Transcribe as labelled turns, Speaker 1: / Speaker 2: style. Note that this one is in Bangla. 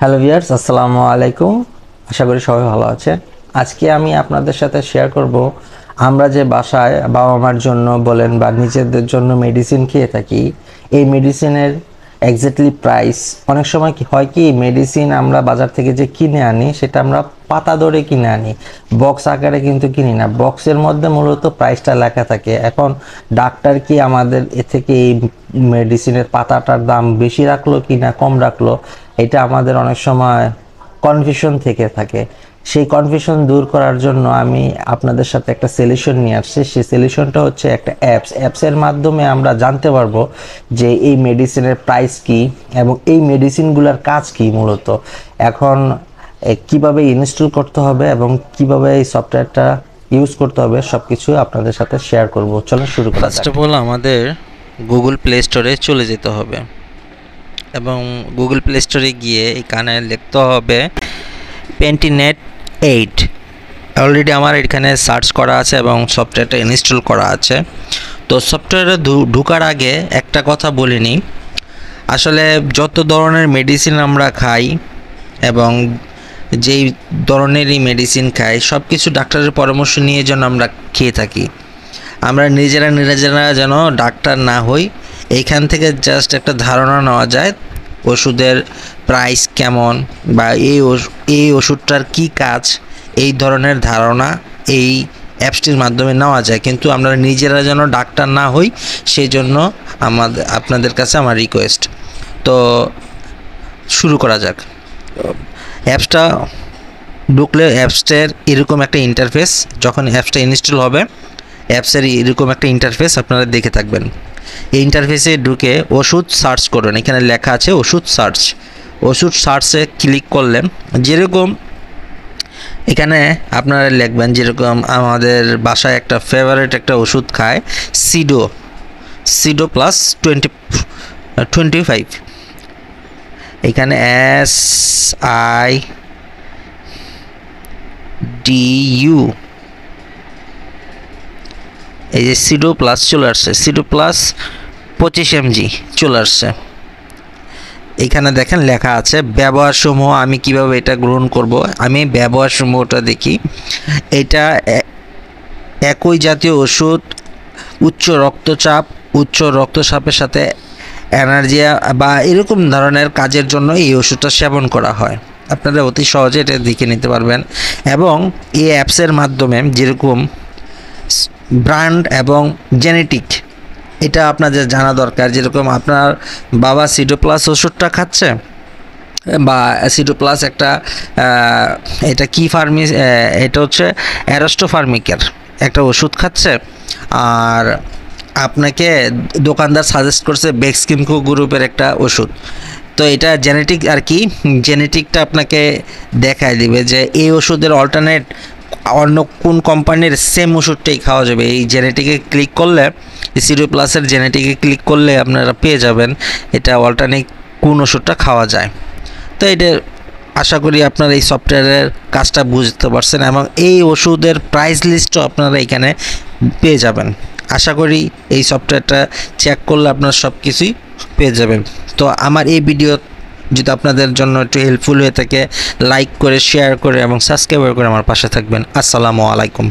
Speaker 1: হ্যালো ভিউয়ার্স, আসসালামু আলাইকুম। আশা করি সবাই ভালো আছেন। আজকে আমি আপনাদের সাথে শেয়ার করব আমরা যে বাসায় বাবা মার জন্য বলেন বা নিজেদের জন্য মেডিসিন খেয়ে থাকি, এই মেডিসিনের এক্স্যাক্টলি প্রাইস। অনেক সময় কি হয়, কি মেডিসিন আমরা বাজার থেকে যে কিনে আনি সেটা আমরা পাতা দরে কিনে আনি, বক্স আকারে কিন্তু কিনি না। বক্সের মধ্যে মূলত প্রাইসটা লেখা থাকে। এখন ডাক্তার কি আমাদের এ থেকে এই মেডিসিনের পাতাটার দাম বেশি রাখলো কি না কম রাখলো, এটা আমাদের অনেক সময় কনফিউশন থেকে থাকে। সেই কনফিউশন দূর করার জন্য আমি আপনাদের সাথে একটা সলিউশন নিয়ে আসছি। সেই সলিউশনটা হচ্ছে একটা অ্যাপসের মাধ্যমে আমরা জানতে পারবো যে এই মেডিসিনের প্রাইস কি এবং এই মেডিসিনগুলোর কাজ কি মূলত। এখন কিভাবে ইনস্টল করতে হবে এবং কিভাবে এই সফটওয়্যারটা ইউজ করতে হবে সব কিছু আপনাদের সাথে শেয়ার করব। চলো শুরু করা যাক।
Speaker 2: ফার্স্ট অফ অল আমাদের গুগল প্লে স্টোরে চলে যেতে হবে এবং গুগল প্লে স্টোরে গিয়ে এখানে লিখতে হবে পেন্টিনেট 8। অলরেডি আমার এখানে সার্চ করা আছে এবং সফটওয়্যারটা ইনস্টল করা আছে। তো সফটওয়্যারে ঢোকার আগে একটা কথা বলিনি, আসলে যত ধরনের মেডিসিন আমরা খাই এবং যেই ধরনেরই মেডিসিন খাই সব কিছু ডাক্তারের পরামর্শ নিয়ে যেন আমরা খেয়ে থাকি। আমরা নিজেরা যেন ডাক্তার না হই, এইখান থেকে জাস্ট একটা ধারণা নেওয়া যায় ওষুধের প্রাইস কেমন বা এই ওষুধটার কি কাজ, এই ধরনের ধারণা এই অ্যাপসটির মাধ্যমে নেওয়া যায়। কিন্তু আমরা নিজেরা যেন ডাক্তার না হই, সেই জন্য আপনাদের কাছে আমার রিকোয়েস্ট। তো শুরু করা যাক। অ্যাপসটা ঢুকলে অ্যাপসটার এরকম একটা ইন্টারফেস, যখন অ্যাপসটা ইনস্টল হবে অ্যাপসের এরকম একটা ইন্টারফেস আপনারা দেখে থাকবেন। এই ইন্টারফেসে ঢুকে ওষুধ সার্চ করুন। এখানে লেখা আছে ওষুধ সার্চ। ওষুধ সার্চে ক্লিক করলে যেরকম এখানে আপনারা লিখবেন, যেরকম আমাদের বাসায় একটা ফেভারিট একটা ওষুধ খায় সিডো প্লাস 25। এখানে SIDU, এই যে সিডো প্লাস চলে আসছে, সিডো প্লাস 25 mg চলে আসছে। এখানে দেখেন লেখা আছে ব্যবহার সমূহ, আমি কিভাবে এটা গ্রহণ করব। আমি ব্যবহার সমূহটা দেখি। এটা একই জাতীয় ওষুধ উচ্চ রক্তচাপের সাথে এনার্জিয়া বা এরকম ধরনের কাজের জন্য এই ওষুধটা সেবন করা হয়। আপনারা অতি সহজে এটা দেখে নিতে পারবেন। এবং এই অ্যাপসের মাধ্যমে যেরকম ব্র্যান্ড এবং জেনেটিক, এটা আপনাদের জানা দরকার। যেরকম আপনার বাবা সিডো প্লাস ওষুধটা খাচ্ছে বা সিডো প্লাস একটা এটা কি এটা হচ্ছে অ্যারোস্টো ফার্মিকের একটা ওষুধ খাচ্ছে, আর আপনাকে দোকানদার সাজেস্ট করছে বেক্সিমকো গ্রুপের একটা ওষুধ। তো এটা জেনেটিক আর কি, জেনেটিকটা আপনাকে দেখায় দিবে যে এই ওষুধের অল্টারনেট অন্য কোন কোম্পানির সেম ওষুধটাই খাওয়া যাবে। এই জেনেটিকে ক্লিক করলে, সিডো প্লাসের জেনেটিকে ক্লিক করলে আপনারা পেয়ে যাবেন এটা অল্টারনেট কোন ওষুধটা খাওয়া যায়। তো এটা আশা করি আপনারা এই সফটওয়্যারের কাজটা বুঝতে পারছেন এবং এই ওষুধের প্রাইস লিস্টও আপনারা এখানে পেয়ে যাবেন। আশা করি এই সফটওয়্যারটা চেক করলে আপনারা সব কিছুই পেয়ে যাবেন। তো আমার এই ভিডিও যদি আপনাদের জন্য একটু হেল্পফুল হয়ে থাকে, লাইক করে, শেয়ার করে এবং সাবস্ক্রাইব করে আমার পাশে থাকবেন। আসসালামু আলাইকুম।